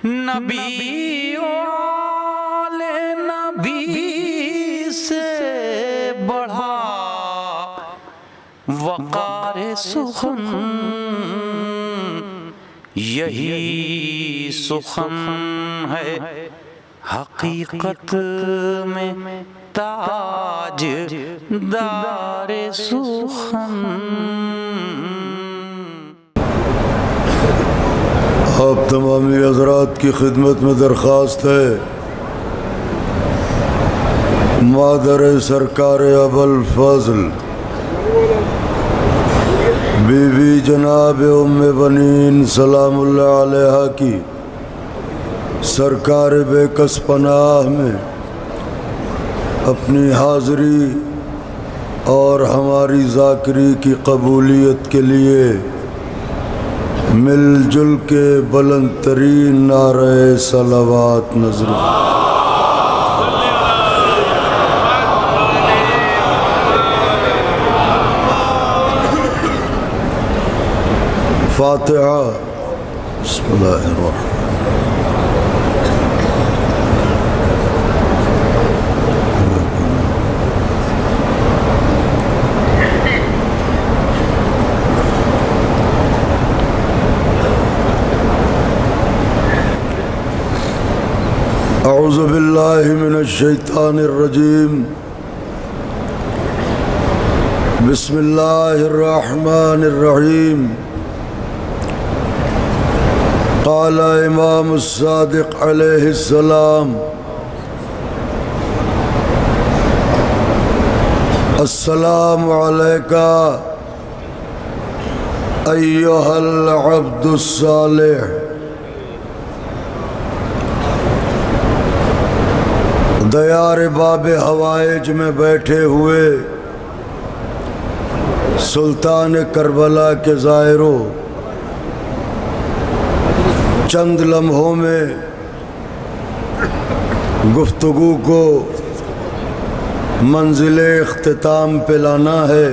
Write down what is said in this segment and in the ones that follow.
نبی والے نبی سے بڑھا وقار سخن، یہی سخن ہے حقیقت میں تاج دار سخن۔ آپ تمامی حضرات کی خدمت میں درخواست ہے، مادر سرکار ابوالفضل بی بی جناب ام بنین سلام اللہ علیہ کی سرکار بے کس پناہ میں اپنی حاضری اور ہماری ذاکری کی قبولیت کے لیے مل جل کے بلند ترین نعرہ صلوات نظر فاتحہ۔ بسم اللہ الرحمن اعوذ باللہ من الشیطان الرجیم، بسم اللہ الرحمن الرحیم۔ قال امام الصادق علیہ السلام: السلام علیکہ ایہا العبد الصالح۔ دیار باب حوائج میں بیٹھے ہوئے سلطان کربلا کے زائروں، چند لمحوں میں گفتگو کو منزل اختتام پہ لانا ہے۔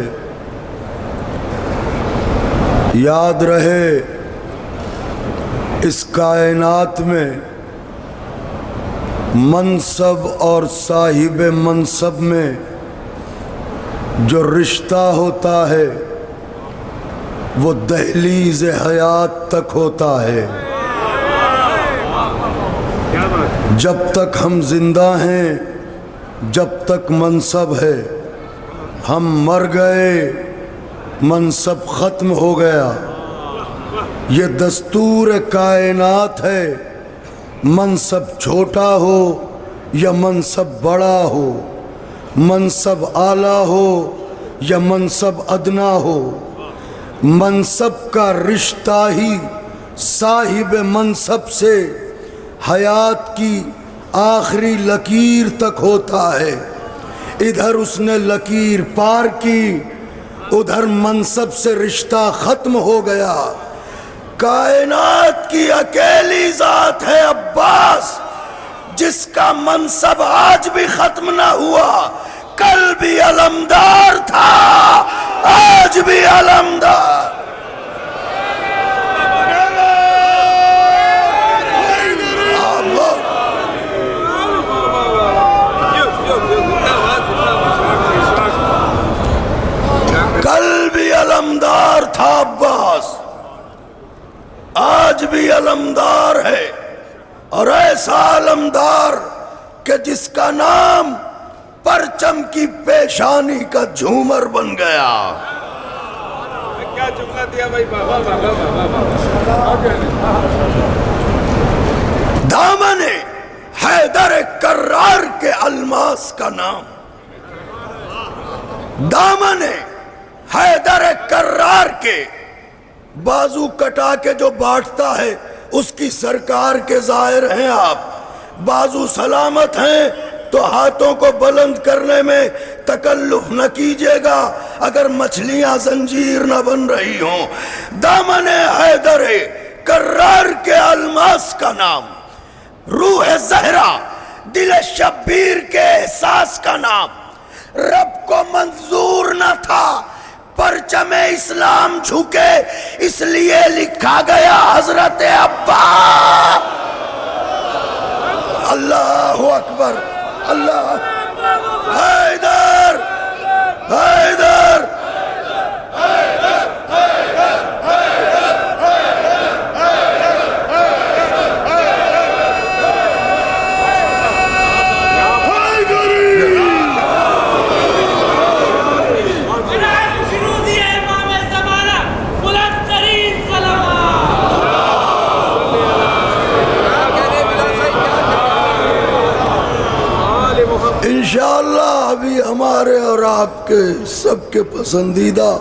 یاد رہے اس کائنات میں منصب اور صاحب منصب میں جو رشتہ ہوتا ہے وہ دہلیز حیات تک ہوتا ہے۔ جب تک ہم زندہ ہیں، جب تک منصب ہے، ہم مر گئے منصب ختم ہو گیا۔ یہ دستور کائنات ہے، منصب چھوٹا ہو یا منصب بڑا ہو، منصب اعلیٰ ہو یا منصب ادنا ہو، منصب کا رشتہ ہی صاحب منصب سے حیات کی آخری لکیر تک ہوتا ہے۔ ادھر اس نے لکیر پار کی، ادھر منصب سے رشتہ ختم ہو گیا۔ کائنات کی اکیلی ذات ہے عباس، جس کا منصب آج بھی ختم نہ ہوا، کل بھی علمدار تھا، آج بھی علمدار۔ کل بھی علمدار تھا عباس، آج بھی علمدار ہے، اور ایسا علمدار کہ جس کا نام پرچم کی پیشانی کا جھومر بن گیا۔ کیا جملہ دیا بھائی، دامن حیدر کرار کے الماس کا نام، دامن حیدر کرار کے بازو کٹا کے جو بانٹتا ہے اس کی سرکار کے ظاہر ہیں آپ۔ بازو سلامت ہیں تو ہاتھوں کو بلند کرنے میں تکلف نہ کیجیے گا اگر مچھلیاں زنجیر نہ بن رہی ہوں۔ دامن حیدر کرار کے الماس کا نام، روح زہرا دل شبیر کے احساس کا نام، رب کو منظور نہ تھا پرچم اسلام جھکے، اس لیے لکھا گیا حضرت عباس۔ اکبر اللہ حیدر حیدر انشاءاللہ ابھی ہمارے اور آپ کے سب کے پسندیدہ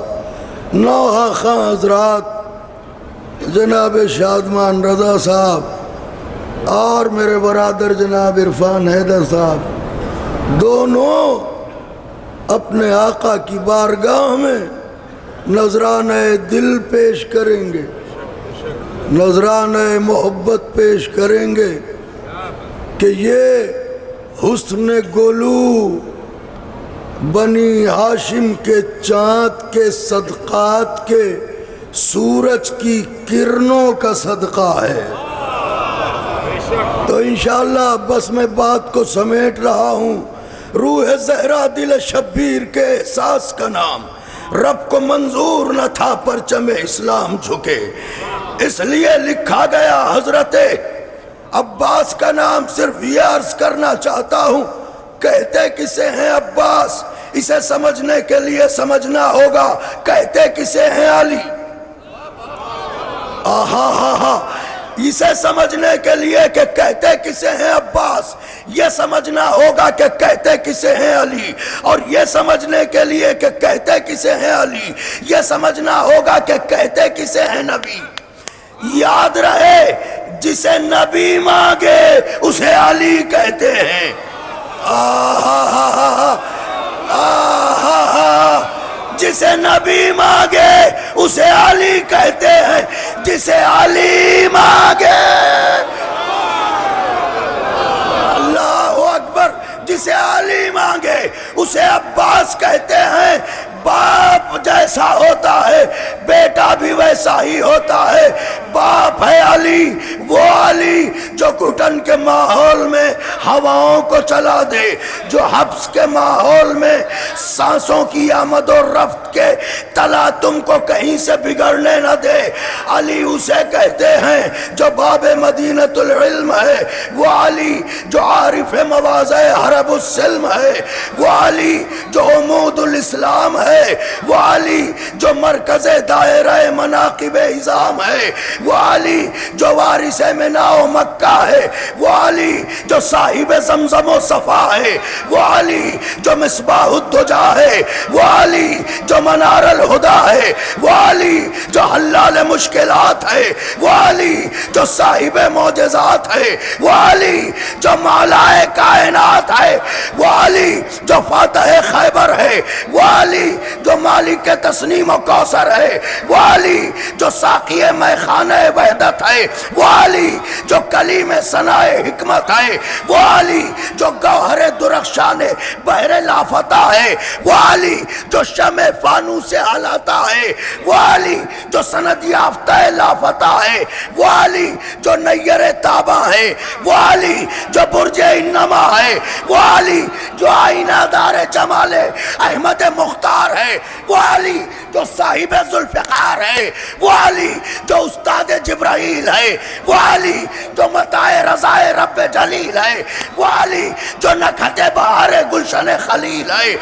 نوحہ خاں حضرات جناب شادمان رضا صاحب اور میرے برادر جناب عرفان حیدر صاحب دونوں اپنے آقا کی بارگاہ میں نذرانہ دل پیش کریں گے، نذرانہ محبت پیش کریں گے کہ یہ حسن گلو بنی ہاشم کے چاند کے صدقات کے سورج کی کرنوں کا صدقہ ہے۔ تو انشاءاللہ بس میں بات کو سمیٹ رہا ہوں۔ روح زہرا دل شبیر کے احساس کا نام رب کو منظور نہ تھا پرچم اسلام جھکے، اس لیے لکھا گیا حضرت عباس کا نام۔ صرف یہ عرض کرنا چاہتا ہوں، کہتے کسے ہیں عباس، اسے سمجھنے کے لیے سمجھنا ہوگا کہتے کسے ہیں علی۔ اسے سمجھنے کے لیے کہ کہتے کسے ہیں عباس، یہ سمجھنا ہوگا کہ کہتے کسے ہیں علی، اور یہ سمجھنے کے لیے کہ کہتے کسے ہیں علی، یہ سمجھنا ہوگا کہ کہتے کسے ہیں نبی۔ یاد رہے جسے نبی مانگے اسے علی کہتے ہیں۔ جسے نبی مانگے اسے علی کہتے ہیں، جسے علی مانگے اللہ اکبر، جسے علی مانگے اسے عباس کہتے ہیں۔ باپ جیسا ہوتا ہے بیٹا بھی ویسا ہی ہوتا ہے۔ باپ ہے علی، وہ علی جو گھٹن کے ماحول میں ہواؤں کو چلا دے، جو حبس کے ماحول میں سانسوں کی آمد و رفت کے تلاطم کو کہیں سے بگڑنے نہ دے۔ علی اسے کہتے ہیں جو باب مدینۃ العلم ہے، وہ علی جو عارف مواضع حرب السلم ہے، وہ علی جو عمود الاسلام ہے، وہ علی جو مرکز دائرہ مناقب اعظام ہے، وہ علی جو وارث منا و مکہ ہے، وہ علی جو صاحب زمزم و صفا ہے، وہ علی جو مصباح الدجا ہے، وہ علی جو منار الہدا ہے، وہ علی جو حلال مشکلات ہے، وہ علی جو صاحب معجزات ہے، وہ علی جو مالائے کائنات ہے، وہ علی جو فاتح خیبر ہے، وہ علی جو مالک تسنیم و کوثر ہے، وہ علی جو ساقی میخانہ وحدت ہے، وہ علی جو کلیم ثنائے حکمت ہے، وہ علی جو گوہر درخشان بحر لافتہ ہے، وہ علی جو شمع فانوس علاتا ہے، وہ علی جو سند یافتہ لافتہ ہے، وہ علی جو نیر تابہ ہے، وہ علی جو برج انما ہے، وہ علی جو آئینہ دار جمال احمد مختار ہے، وہ علی جو صاحب ذوالفقار ہے، وہ علی جو استاد جبرائیل ہے، وہ علی جو متاع رضائے رب جلیل ہے، وہ علی جو نکھت بہار گلشن خلیل ہے،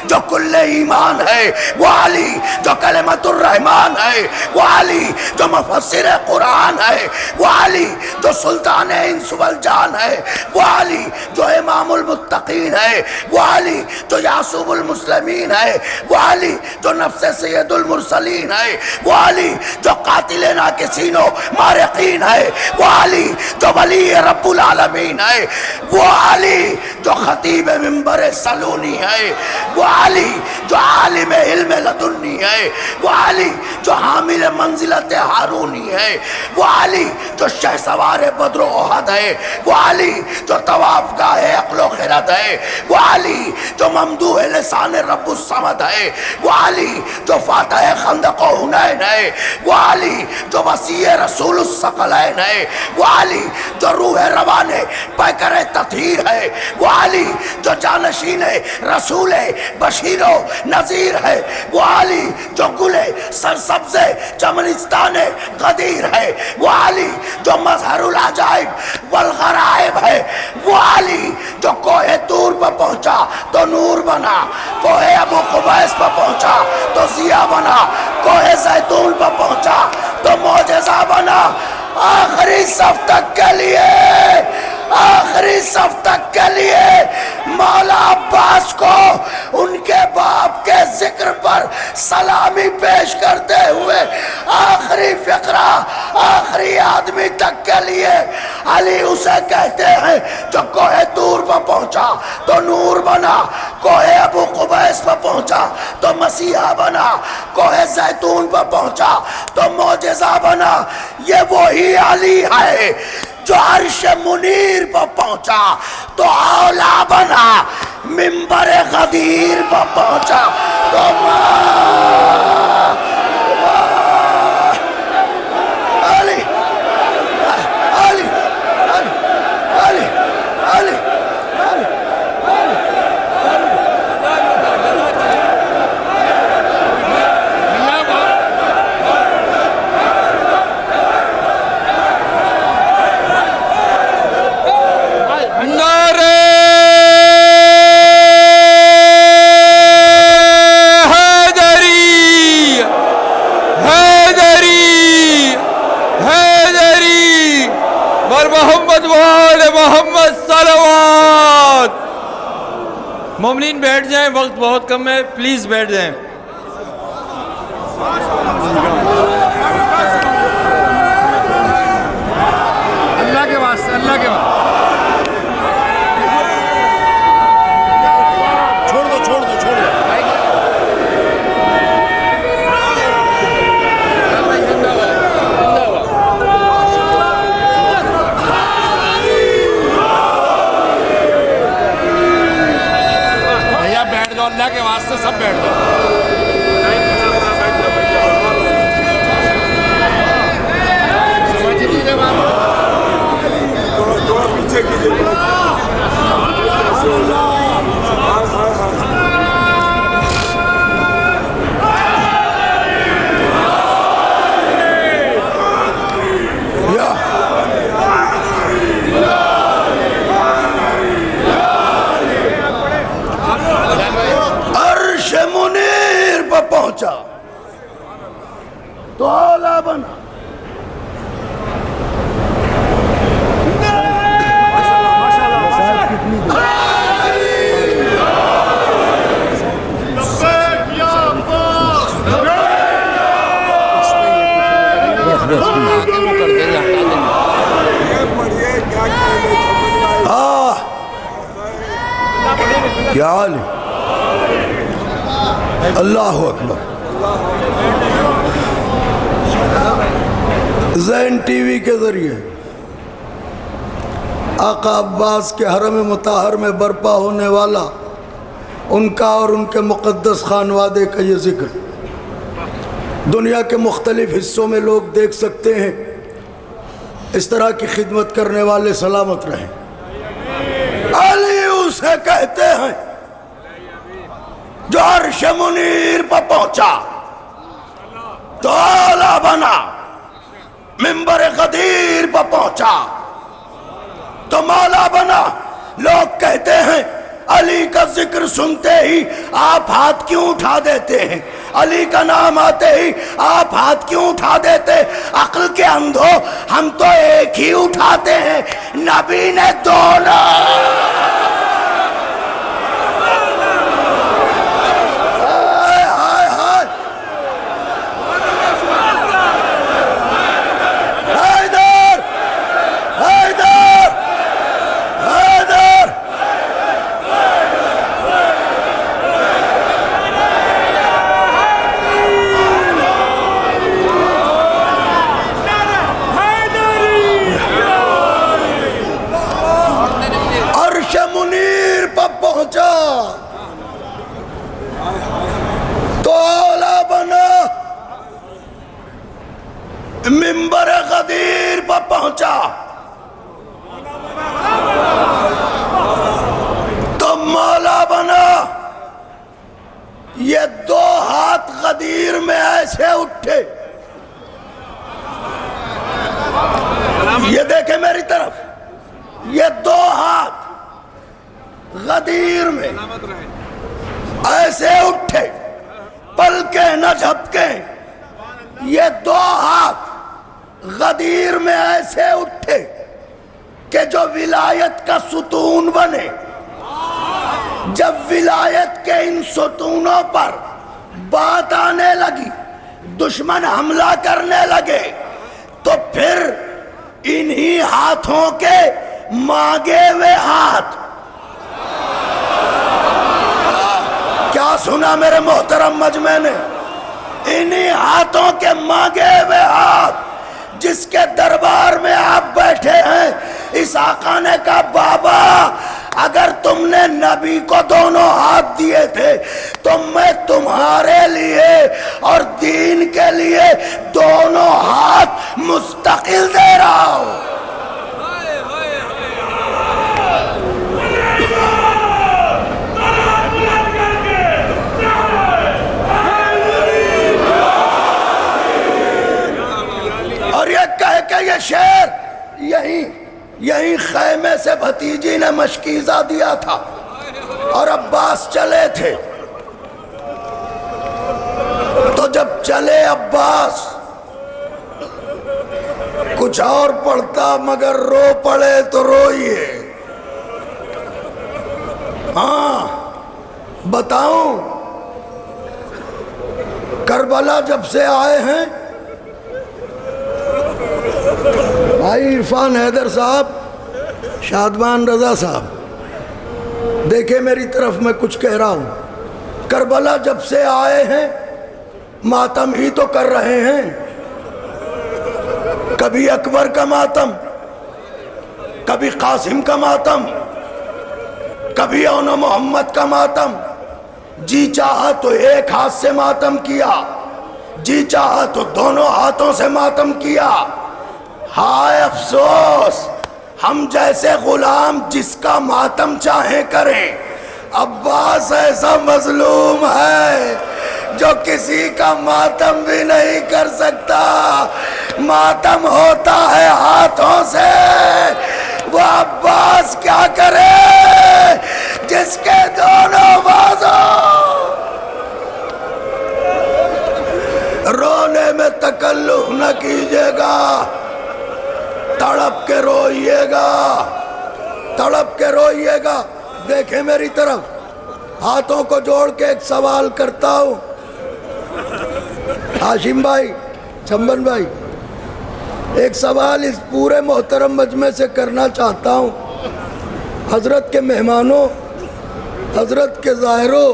جو کل ایمان ہے، وہ علی جو کلمت الرحمن ہے، وہ علی جو مفسر قرآن ہے، وہ علی جو سلطان انس والجان ہے، وہ علی جو امام المتقین ہے، وہ علی جو یعصوب المسلمین ہے، وہ علی جو نفس سید المرسلین ہے، وہ علی جو قاتل ناکسین و مارقین ہے، وہ علی جو ولی رب العالمین ہے، وہ علی جو خطیب منبر سلونی ہے، وہ علی جو عالم علم لدنی ہے، وہ علی جو حامل منزلت ہارونی ہے، وہ علی جو شہ سوار بدر و احد ہے، وہ علی جو طواف گاہ عقل و خرد ہے، وہ علی جو ممدوح لسان رب الصمد ہے، وہ علی جو فاتح خندق و حنین ہے، وہ علی جو وسیع رسول الثقلین ہے، وہ علی جو روح روانے پیکر تطہیر ہے، وہ علی جو جانشین رسول بشیر و نذیر ہے، وہ علی جو گل سرسبز چمنستان غدیر ہے، وہ علی جو مظہر العجائب والغرائب ہے، وہ علی جو کوہ طور پر پہنچا تو نور بنا، کوہ ابو قبیس پر پہنچا تو ضیاء بنا، کوہ زیتون پر پہنچا تو معجزہ بنا۔ آخری صف تک کے لیے، آخری صف تک کے لیے مولا عباس کو ان کے باپ کے ذکر پر سلامی پیش کرتے ہوئے آخری فقرہ، آخری آدمی تک کے لیے علی اسے کہتے ہیں جو کوہ طور پر پہنچا تو نور بنا، کوہ ابو قبیس پر پہنچا تو مسیحا بنا، کوہ زیتون پر پہنچا تو معجزہ بنا۔ یہ وہی علی ہے جو عرش منیر پر پہنچا تو اولا بنا، منبر غدیر پر پہنچا تو علی علی علی علی محمد صلوات۔ مومنین بیٹھ جائیں، وقت بہت کم ہے، پلیز بیٹھ جائیں۔ اللہ کے واسطے، اللہ کے واسطے چھوڑ دو، چھوڑ دو، چھوڑ دو۔ اللہ کے واسطے سب بیٹھ دو۔ پیچھے کیجیے۔ پہنچا تو اولا بنا، کیا حال ہے؟ اللہ اکبر۔ زین ٹی وی کے ذریعے آقا عباس کے حرم مطہر میں برپا ہونے والا ان کا اور ان کے مقدس خانوادے کا یہ ذکر دنیا کے مختلف حصوں میں لوگ دیکھ سکتے ہیں۔ اس طرح کی خدمت کرنے والے سلامت رہیں۔ علی اسے کہتے ہیں جو عرش منیر پر پہنچا تو اولا بنا، منبر غدیر پر پہنچا تو مولا بنا۔ لوگ کہتے ہیں علی کا ذکر سنتے ہی آپ ہاتھ کیوں اٹھا دیتے ہیں، علی کا نام آتے ہی آپ ہاتھ کیوں اٹھا دیتے؟ عقل کے اندھو، ہم تو ایک ہی اٹھاتے ہیں، نبی نے دونوں۔ میری طرف. یہ دو ہاتھ غدیر میں ایسے اٹھے, پلکیں نہ جھپکیں. یہ دو ہاتھ غدیر میں ایسے اٹھے کہ جو ولایت کا ستون بنے. جب ولایت کے ان ستونوں پر بات آنے لگی, دشمن حملہ کرنے لگے, تو پھر انہی ہاتھوں کے مانگے ہوئے ہاتھ. کیا سنا میرے محترم مجمع نے؟ انہی ہاتھوں کے مانگے ہوئے ہاتھ جس کے دربار میں آپ بیٹھے ہیں. اس آقا نے کہا بابا اگر تم نے نبی کو دونوں ہاتھ دیے تھے تو میں تمہارے لیے اور دین کے لیے دونوں ہاتھ مستقل دے رہا ہوں. اور یہ کہہ کہ یہ شعر یہی خیمے سے بھتیجی نے مشکیزہ دیا تھا اور عباس چلے تھے. تو جب چلے عباس کچھ اور پڑھتا مگر رو پڑے تو روئیے. ہاں بتاؤں, کربلا جب سے آئے ہیں بھائی عرفان حیدر صاحب, شادمان رضا صاحب, دیکھیں میری طرف میں کچھ کہہ رہا ہوں. کربلا جب سے آئے ہیں ماتم ہی تو کر رہے ہیں. کبھی اکبر کا ماتم, کبھی قاسم کا ماتم, کبھی اون محمد کا ماتم. جی چاہا تو ایک ہاتھ سے ماتم کیا, جی چاہا تو دونوں ہاتھوں سے ماتم کیا. ہائے افسوس ہم جیسے غلام جس کا ماتم چاہیں کریں. عباس ایسا مظلوم ہے جو کسی کا ماتم بھی نہیں کر سکتا. ماتم ہوتا ہے ہاتھوں سے. وہ عباس کیا کرے جس کے دونوں بازو. رونے میں تکلف نہ کیجیے گا, تڑپ کے روئیے گا, تڑپ کے روئیے گا. دیکھیں میری طرف, ہاتھوں کو جوڑ کے ایک سوال کرتا ہوں. ہاشم بھائی, چمبن بھائی, ایک سوال اس پورے محترم مجمع سے کرنا چاہتا ہوں. حضرت کے مہمانوں, حضرت کے ظاہروں,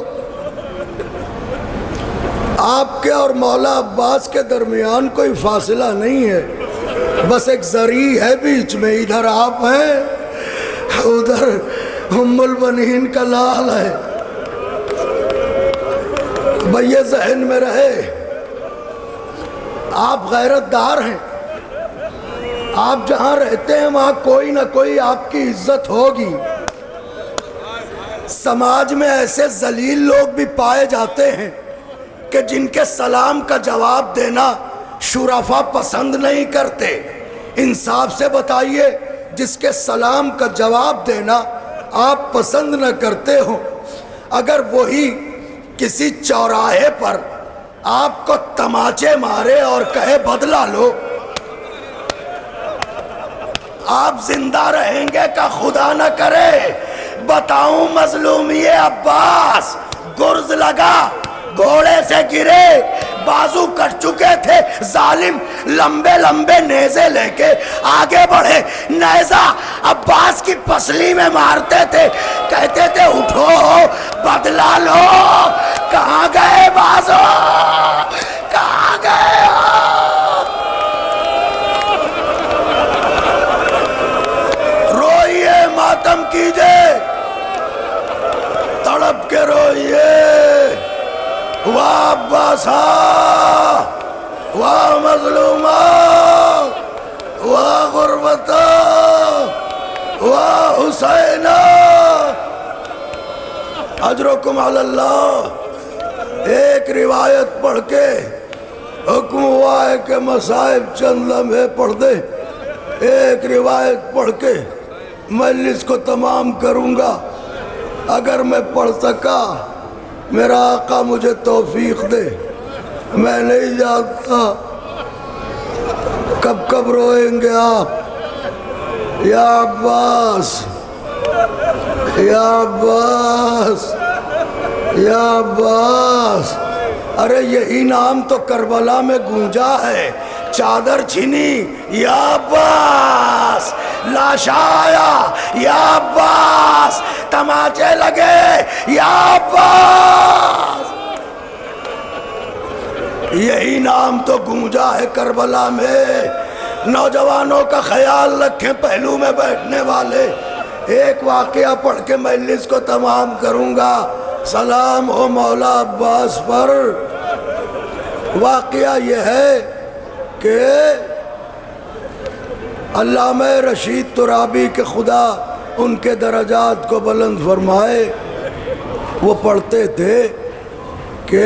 آپ کے اور مولا عباس کے درمیان کوئی فاصلہ نہیں ہے, بس ایک ذریع ہے بیچ میں. ادھر آپ ہیں, ادھر ام البنین کا لال ہے. بھئی یہ ذہن میں رہے, آپ غیرت دار ہیں. آپ جہاں رہتے ہیں وہاں کوئی نہ کوئی آپ کی عزت ہوگی. سماج میں ایسے ذلیل لوگ بھی پائے جاتے ہیں کہ جن کے سلام کا جواب دینا شرفا پسند نہیں کرتے. انصاف سے بتائیے, جس کے سلام کا جواب دینا آپ پسند نہ کرتے ہو, اگر وہی کسی چوراہے پر آپ کو تماچے مارے اور کہے بدلہ لو, آپ زندہ رہیں گے کا خدا نہ کرے. بتاؤں مظلومی عباس, گرز لگا, گھوڑے سے گرے, بازو کٹ چکے تھے, ظالم لمبے لمبے نیزے لے کے آگے بڑھے, نیزہ عباس کی پسلی میں مارتے تھے, کہتے تھے اٹھو بدلہ لو. کہاں گئے بازو, کہاں گئے ہو؟ روئیے, ماتم کیجئے, تڑپ کے روئیے. واہ عباسا, واہ مظلوما, واہ غربتا, واہ حسینا. اجرکم علی اللہ. ایک روایت پڑھ کے حکم ہوا ہے کہ مصائب چند لمحے پڑھ دے. ایک روایت پڑھ کے مجلس کو تمام کروں گا، اگر میں پڑھ سکا میرا آقا مجھے توفیق دے۔ میں نہیں جانتا کب کب روئیں گے آپ، یا عباس یا عباس یا عباس۔ ارے یہی نام تو کربلا میں گونجا ہے، چادر چھینی یا عباس، لاشا آیا یا عباس، تماچے لگے یا عباس، یہی نام تو گونجا ہے کربلا میں۔ نوجوانوں کا خیال رکھیں، پہلو میں بیٹھنے والے۔ ایک واقعہ پڑھ کے مجلس کو تمام کروں گا۔ سلام ہو مولا عباس پر۔ واقعہ یہ ہے کہ علامہ رشید ترابی کے خدا ان کے درجات کو بلند فرمائے، وہ پڑھتے تھے کہ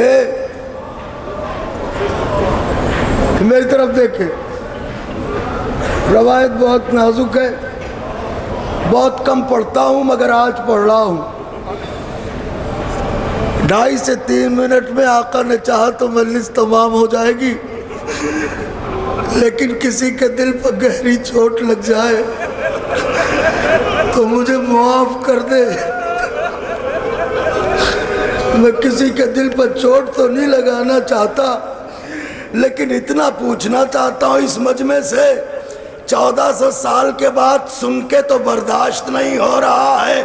میری طرف دیکھیں، روایت بہت نازک ہے، بہت کم پڑھتا ہوں مگر آج پڑھ رہا ہوں۔ 2.5 سے 3 منٹ میں آقا نے چاہا تو مجلس تمام ہو جائے گی، لیکن کسی کے دل پر گہری چوٹ لگ جائے تو مجھے معاف کر دے۔ میں کسی کے دل پر چوٹ تو نہیں لگانا چاہتا، لیکن اتنا پوچھنا چاہتا ہوں اس مجمع سے، 1400 سال کے بعد سن کے تو برداشت نہیں ہو رہا ہے۔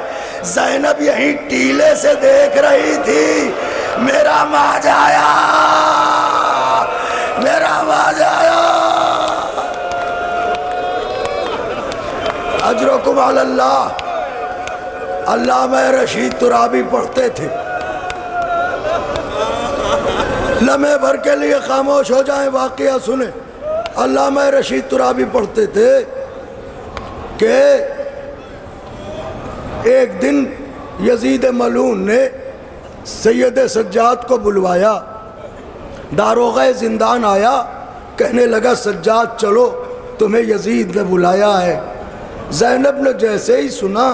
زینب یہیں ٹیلے سے دیکھ رہی تھی، میرا ماج آیا، میرا ماج آیا۔ اجرکم علی اللہ۔ علامہ رشید ترابی پڑھتے تھے، لمحے بھر کے لیے خاموش ہو جائیں، واقعہ سنیں۔ علامہ رشید ترابی پڑھتے تھے کہ ایک دن یزید ملعون نے سید سجاد کو بلوایا، داروغہ زندان آیا، کہنے لگا سجاد چلو تمہیں یزید نے بلایا ہے۔ زینب نے جیسے ہی سنا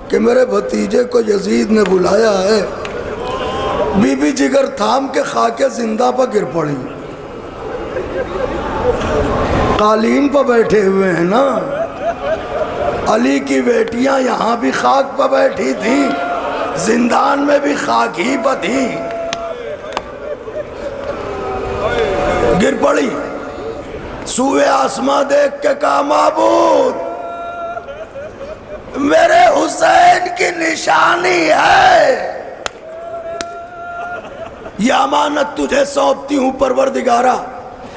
کہ میرے بھتیجے کو یزید نے بلایا ہے، بی بی جگر تھام کے خاک زندہ پر گر پڑی۔ قالین پر بیٹھے ہوئے ہیں نا، علی کی بیٹیاں یہاں بھی خاک پر بیٹھی تھیں، زندان میں بھی خاک ہی پر تھی، گر پڑی۔ سوئے آسماں دیکھ کے کہا معبود میرے حسین کی نشانی ہے، یہ امانت تجھے سونپتی ہوں پروردگارہ،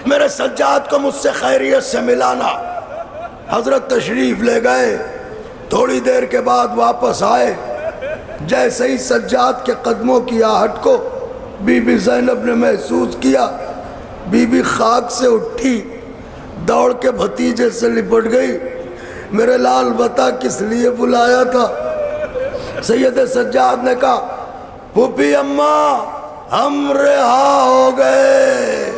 میرے سجاد کو مجھ سے خیریت سے ملانا۔ حضرت تشریف لے گئے، تھوڑی دیر کے بعد واپس آئے، جیسے ہی سجاد کے قدموں کی آہٹ کو بی بی زینب نے محسوس کیا، بی بی خاک سے اٹھی، دوڑ کے بھتیجے سے لپٹ گئی، میرے لال بتا کس لیے بلایا تھا؟ سید سجاد نے کہا پھوپھی اماں ہم رہا ہو گئے،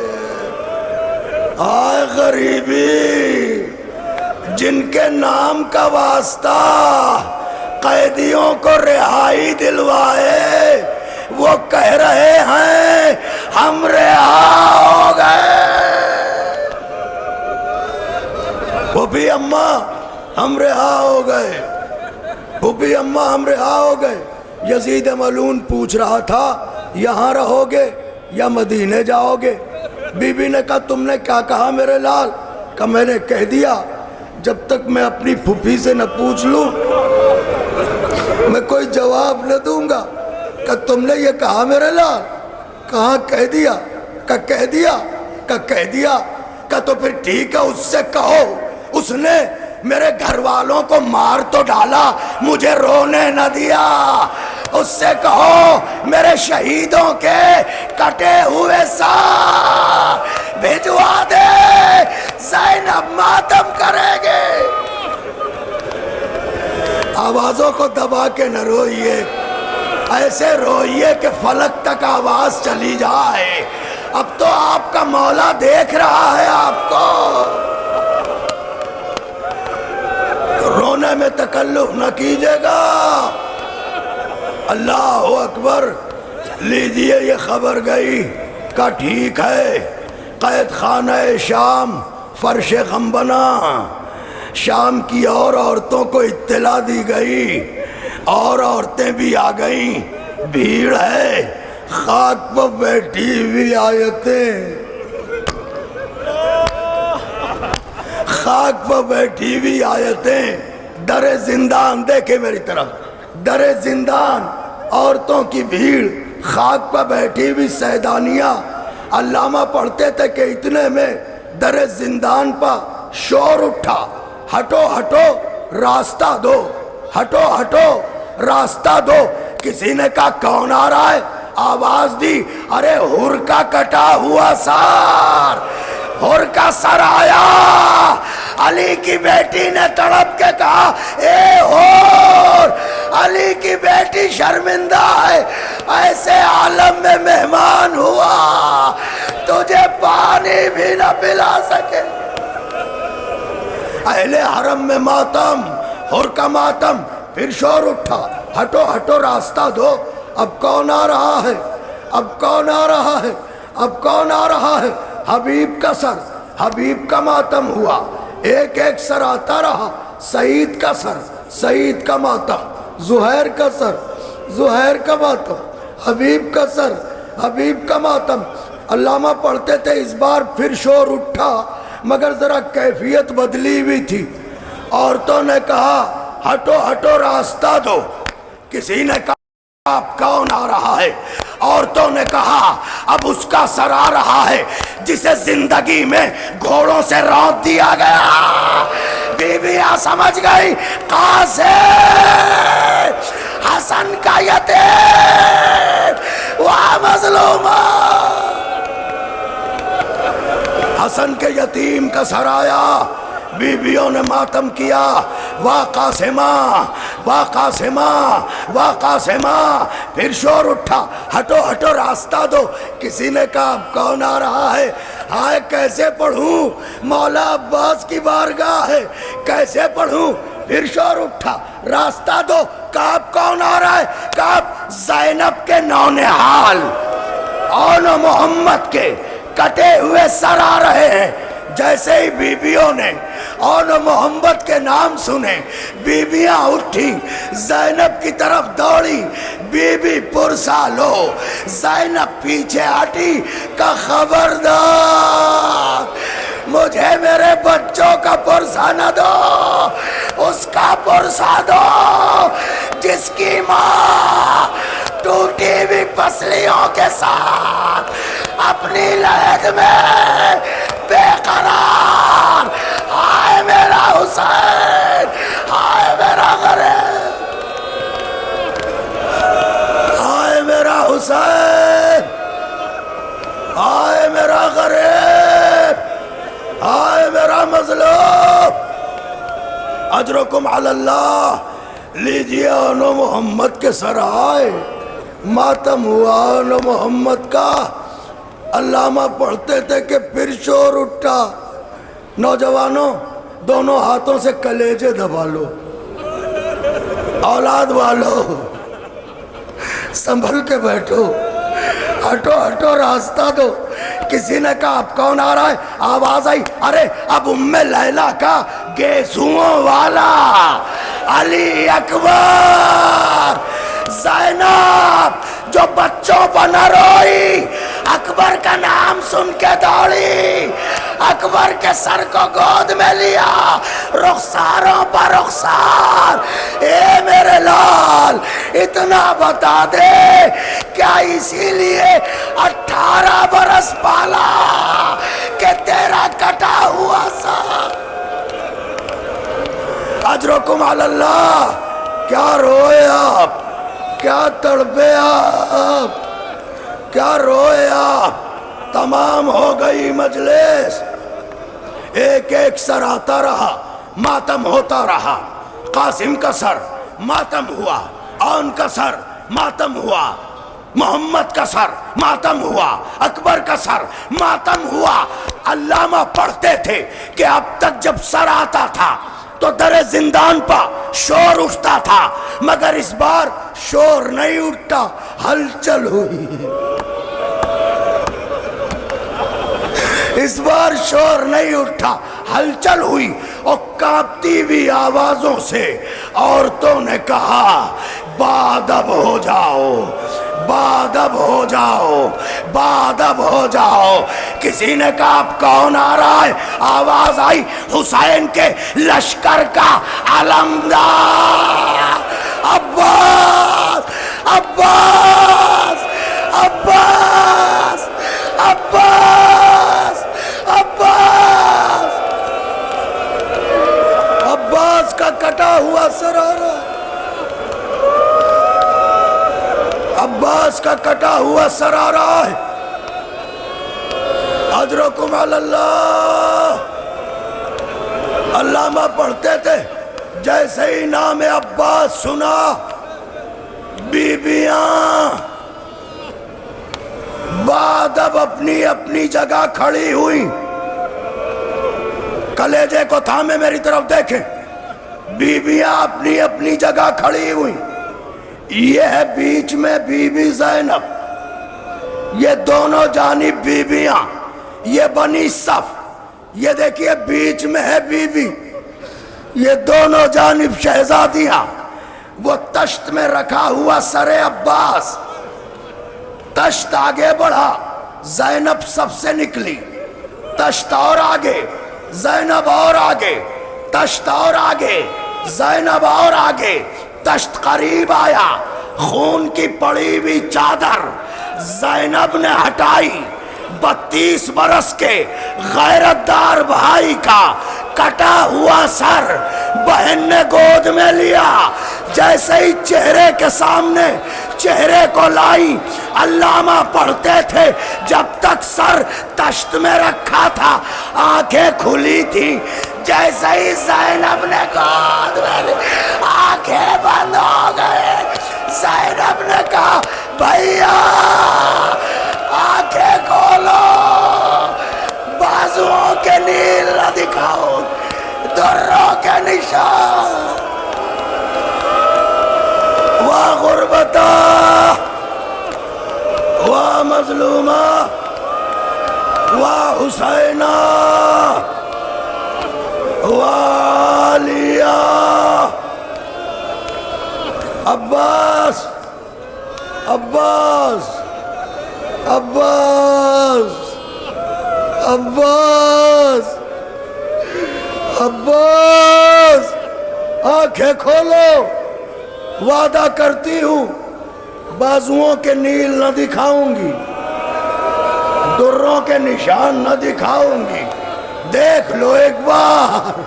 آئے غریبی، جن کے نام کا واسطہ قیدیوں کو رہائی دلوائے وہ کہہ رہے ہیں ہم رہا ہو گئے۔ پھوپھی اماں ہم رہا ہو گئے، پھوپھی اماں ہم رہا ہو گئے۔ یزید ملعون پوچھ رہا تھا یہاں رہو گے یا مدینے جاؤ گے؟ بی بی نے کہا تم نے کیا کہا میرے لال؟ کہ میں نے کہہ دیا جب تک میں اپنی پھوپھی سے نہ پوچھ لوں میں کوئی جواب نہ دوں گا۔ کہ تم نے یہ کہا میرے لال؟ کہاں کہہ دیا؟ کہ کہہ دیا؟ کہ کہہ دیا؟ کہ تو پھر ٹھیک ہے اس سے کہو، اس نے میرے گھر والوں کو مار تو ڈالا مجھے رونے نہ دیا، اس سے کہو میرے شہیدوں کے کٹے ہوئے سار بھجوا دے، زینب ماتم کرے گے۔ آوازوں کو دبا کے نہ روئیے، ایسے روئیے کہ فلک تک آواز چلی جائے۔ اب تو آپ کا مولا دیکھ رہا ہے آپ کو۔ مسئلے میں تکلف نہ کیجیے گا۔ اللہ اکبر۔ لیجئے یہ خبر گئی کہ ٹھیک ہے، قید خانہ شام فرش غم بنا۔ شام کی اور عورتوں کو اطلاع دی گئی، اور عورتیں بھی آ گئیں، بھیڑ ہے، خاک پر بیٹھی ہوئی آیتیں، خاک پر بیٹھی ہوئی آیتیں، در زندان، دیکھیں میری طرف، در زندان عورتوں کی بھیڑ، خاک پر بیٹھی ہوئی سیدانیہ۔ علامہ پڑھتے تھے کہ اتنے میں در زندان پر شور اٹھا، ہٹو ہٹو راستہ دو، ہٹو ہٹو راستہ دو۔ کسی نے کہا کون آ رہا ہے؟ آواز دی، ارے ہر کا کٹا ہوا سار، ہر کا سر آیا۔ علی کی بیٹی نے تڑپ کے کہا اے ہور، علی کی بیٹی شرمندہ ہے، ایسے عالم میں مہمان ہوا، تجھے پانی بھی نہ پلا سکے۔ اہل حرم میں ماتم، ہر کا ماتم۔ پھر شور اٹھا، ہٹو ہٹو راستہ دو۔ اب کون آ رہا ہے؟ اب کون آ رہا ہے؟ اب کون آ رہا ہے؟ حبیب کا سر، حبیب کا ماتم ہوا، ایک ایک سر آتا رہا۔ سعید کا سر، سعید کا ماتم، زہیر کا سر، زہیر کا ماتم، حبیب کا سر، حبیب کا ماتم۔ علامہ پڑھتے تھے اس بار پھر شور اٹھا، مگر ذرا کیفیت بدلی ہوئی تھی۔ عورتوں نے کہا ہٹو ہٹو راستہ دو۔ کسی نے کہا آپ کون آ رہا ہے؟ عورتوں نے کہا اب اس کا سر آ رہا ہے جسے زندگی میں گھوڑوں سے رونت دیا گیا۔ بیویاں سمجھ گئی قاسم حسن کا یتیم وہ مظلومہ، حسن کے یتیم کا سر آیا۔ بیویوں نے ماتم کیا، واہ قاسمہ، واہ قاسمہ، واہ قاسمہ۔ پھر شور اٹھا، ہٹو ہٹو راستہ دو۔ کسی نے کہا اب کون آ رہا ہے؟ ہائے کیسے پڑھوں، مولا عباس کی بارگاہ ہے، کیسے پڑھوں؟ پھر شور اٹھا، راستہ دو۔ کہا اب کون آ رہا ہے؟ کہا اب زینب کے نونہال اور محمد کے کٹے ہوئے سر آ رہے ہیں۔ جیسے ہی بیویوں نے اور محمد کے نام سنے، بیویاں اٹھی، زینب کی طرف دوڑی۔ بی بی پرسا لو، زینب پیچھے ہٹی کہ خبردار مجھے میرے بچوں کا پرسا نہ دو، اس کا پرسا دو جس کی ماں ٹوٹی ہوئی پسلیوں کے ساتھ اپنی لحد میں بے قرار۔ ہائے میرا حسین، ہائے میرا غریب، ہائے میرا حسین، ہائے میرا غریب، ہائے میرا مظلوم۔ اجرکم علی اللہ۔ لیجئے انو محمد کے سر آئے، ماتم ہوا انو محمد کا۔ علامہ پڑھتے تھے کہ پھر شور اٹھا، نوجوانوں دونوں ہاتھوں سے کلیجے دبا لو، اولاد والو سنبھل کے بیٹھو، ہٹو ہٹو راستہ دو۔ کسی نے کہا اب کون آ رہا ہے؟ آواز آئی، ارے اب ام لیلا کا گیسوؤں والا علی اکبر۔ زینب جو بچوں پر نہ روئی، اکبر کا نام سن کے دوڑی، اکبر کے سر کو گود میں لیا، رخساروں پر رخسار۔ اے میرے لال اتنا بتا دے، کیا اسی لیے 18 برس پالا کہ تیرا کٹا ہوا سر؟ اجرکم علی اللہ۔ کیا روئے آپ، کیا تڑپے آپ، کیا روئے آپ؟ تمام ہو گئی مجلس، ایک ایک سر آتا رہا، ماتم ہوتا رہا۔ قاسم کا سر ماتم ہوا، اون کا سر ماتم ہوا، محمد کا سر ماتم ہوا، اکبر کا سر ماتم ہوا۔ علامہ پڑھتے تھے کہ اب تک جب سر آتا تھا تو در زندان پا شور اٹھتا تھا، مگر اس بار شور نہیں اٹھتا، ہلچل ہوئی۔ اس بار شور نہیں اٹھا، ہلچل ہوئی، اور کانپتی ہوئی آوازوں سے عورتوں نے کہا بادب ہو جاؤ، بادب ہو جاؤ، بادب ہو جاؤ۔ کسی نے کہا اب کون آ رہا ہے؟ آواز آئی حسین کے لشکر کا علمدار عباس، عباس، عباس، عباس، عباس۔ عباس کا کٹا ہوا سر آ رہا ہے، عباس کا کٹا ہوا سر آ رہا ہے۔ اجرکم علی اللہ۔ علامہ پڑھتے تھے جیسے ہی نام عباس سنا بیبیاں بادب اپنی اپنی جگہ کھڑی ہوئی۔ کلیجے کو تھامے میری طرف دیکھیں، بیبیاں اپنی اپنی جگہ کھڑی ہوئی۔ یہ ہے بیچ میں بی بی زینب، یہ دونوں جانب بیبیاں، یہ بنی صف، یہ دیکھیے بیچ میں ہے بی بی، یہ دونوں جانب شہزادیاں۔ وہ تشت میں رکھا ہوا سر عباس، تشت آگے بڑھا، زینب سب سے نکلی، تشت اور آگے، زینب اور آگے، تشت اور آگے، زینب اور آگے، تشت قریب آیا، خون کی پڑی ہوئی چادر زینب نے ہٹائی۔ 32 برس کے غیرت دار بھائی کا کٹا ہوا سر بہن نے گود میں لیا، جیسے ہی چہرے کے سامنے چہرے کو لائی۔ علامہ پڑھتے تھے جب تک سر تشت میں رکھا تھا آنکھیں کھلی تھی، جیسے ہی زینب نے گود میں لی آنکھیں بند ہو گئے۔ زینب نے کہا بھیا آنکھیں کھولو، بازوؤں کے نیل نہ دکھاؤ، دروں کے نشان۔ واہ غربتا، واہ مظلومہ، واہ حسینہ، واہ علیہ۔ عباس، عباس، عباس، عباس، عباس، آنکھیں کھولو، وعدہ کرتی ہوں بازوؤں کے نیل نہ دکھاؤں گی، دروں کے نشان نہ دکھاؤں گی، دیکھ لو ایک بار۔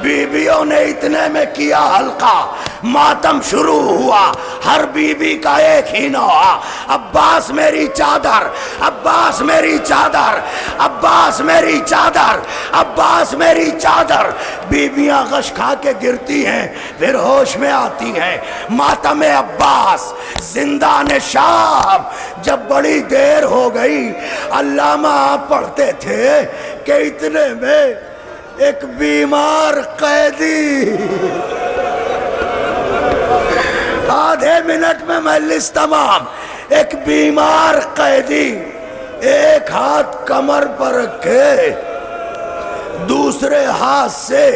بیویوں نے اتنے میں کیا حلقہ، ماتم شروع ہوا، ہر بی بی کا ایک ہی نوحہ، عباس میری چادر، عباس میری چادر، عباس میری چادر، عباس میری چادر۔ بیویاں غش کھا کے گرتی ہیں، پھر ہوش میں آتی ہیں۔ ماتم عباس، زندان شام۔ جب بڑی دیر ہو گئی، علامہ آپ پڑھتے تھے کہ اتنے میں ایک بیمار قیدی، آدھے منٹ میں مجلس تمام، ایک بیمار قیدی ایک ہاتھ کمر پر رکھے، دوسرے ہاتھ سے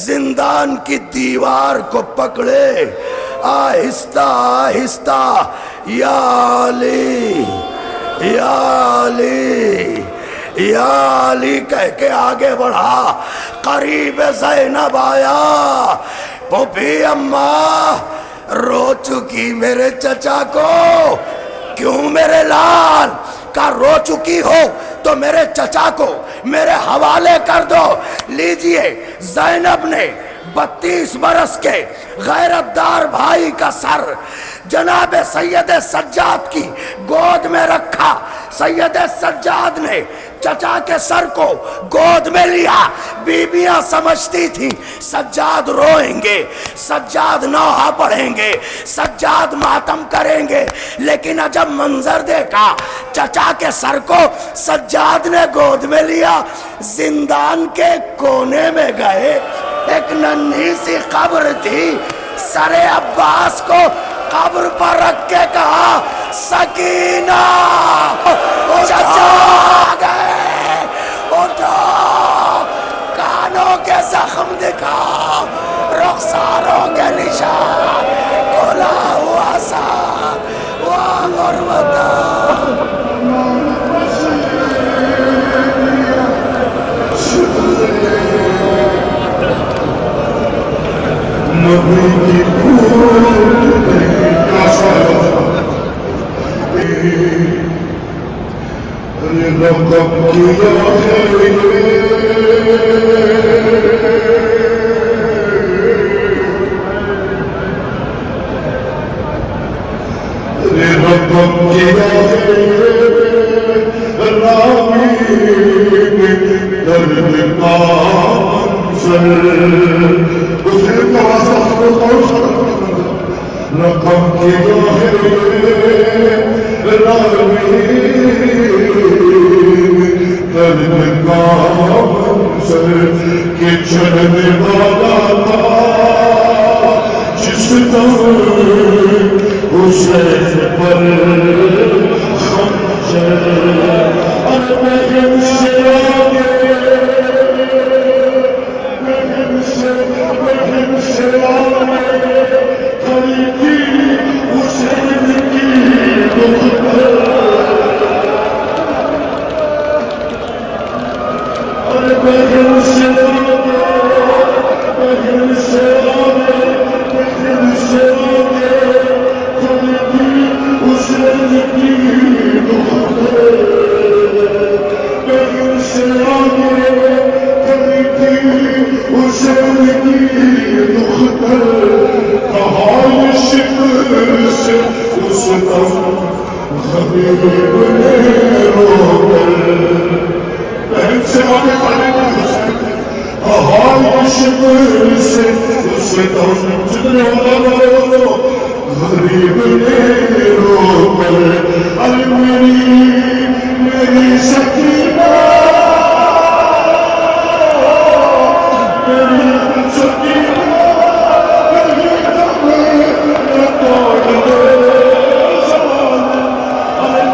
زندان کی دیوار کو پکڑے، آہستہ آہستہ یا علی، یا علی، یا علی کہہ کے آگے بڑھا۔ قریب زینب آیا، پھوپھی اماں رو چکی میرے چچا کو، کیوں میرے لال کا رو چکی ہو تو میرے چچا کو میرے حوالے کر دو۔ لیجئے، زینب نے 32 برس کے غیرت دار بھائی کا سر جناب سید سجاد کی گود میں رکھا۔ سید سجاد نے چچا کے سر کو گود میں لیا. بیویاں سمجھتی تھیں سجاد روئیں گے, سجاد نوحہ پڑھیں گے, سجاد ماتم کریں گے, لیکن جب منظر دیکھا چچا کے سر کو سجاد نے گود میں لیا. زندان کے کونے میں گئے, ایک ننھی سی قبر تھی, سر عباس کو قبر پر رکھ کے کہا سکینہ چچا آ گئے, اٹھو, کانوں کے زخم دکھا, رخساروں کے نشان, کھلا ہوا سار, واہ غربتہ. نبی کی پھول کا سایہ رقم کیا ہے, رقم کیا ہے رامی درد کا منظر. اسے کہا رقم کیا ہے رامی درد کا منظر کہ چلنے والا تھا جس دم حسین پر خنجر. بہن سے آگے, بہن سے آگے کھڑی تھی حسین کی دختر. بہن سے آگے, بہن سے آگے, بہن سے آگے کھڑی تھی حسین کی دختر. بہن سے آگے کھڑی تھی حسین کی دختر. کہا یہ شکر سے اس دم حبیب نے رو کر. بہن سے آگے کھڑی تھی حسین, کہا یہ شکر سے اس دم جتنے ہوگا غریب نے رو کر. ارے میری سکینہ, میری سکینہ, میری دم توڑ دے زمانہ. ارے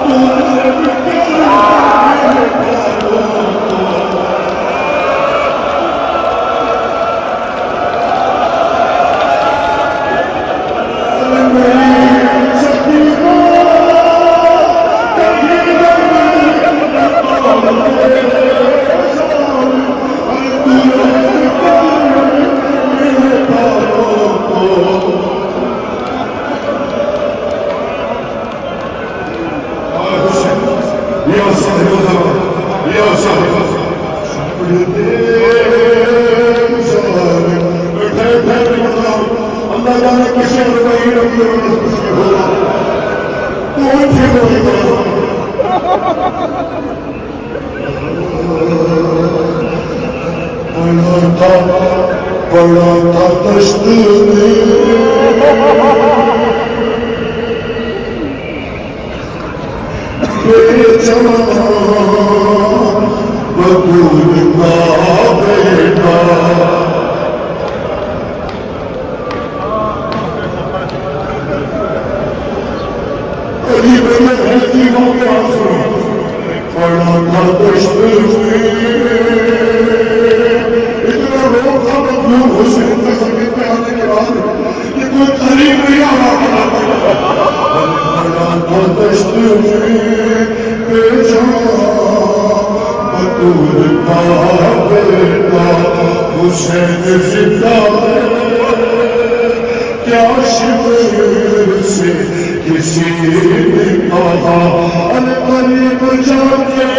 بڑا تھا دشت میں بے جوان بطول کا بیٹا. قریب میں رہتی ہوں کیا سنو, بڑا تھا دشت میں اتنا روک تھا مطلوب حسین کا زمین پہ آنے کے بعد یہ کوئی قریب نہیں آنا. بڑا تھا دشت میں بے جوان بطول کا بیٹا. حسین زندہ ہے کیا شمر سے کسی نے کہا. ارے قریب جا کے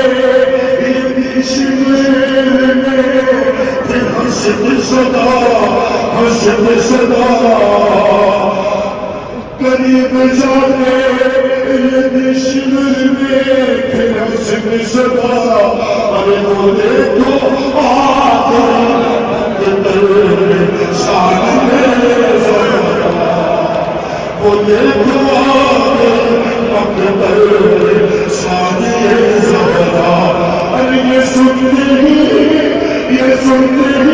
یہ شمر میں پھر حسب صدا, حسب صدا. قریب جا کے یہ دشمن میں پھر حسن صدا ارے وہ دیکھو آدم سامنے وہ دیکھو سامنے ارے یہ سنتے ہی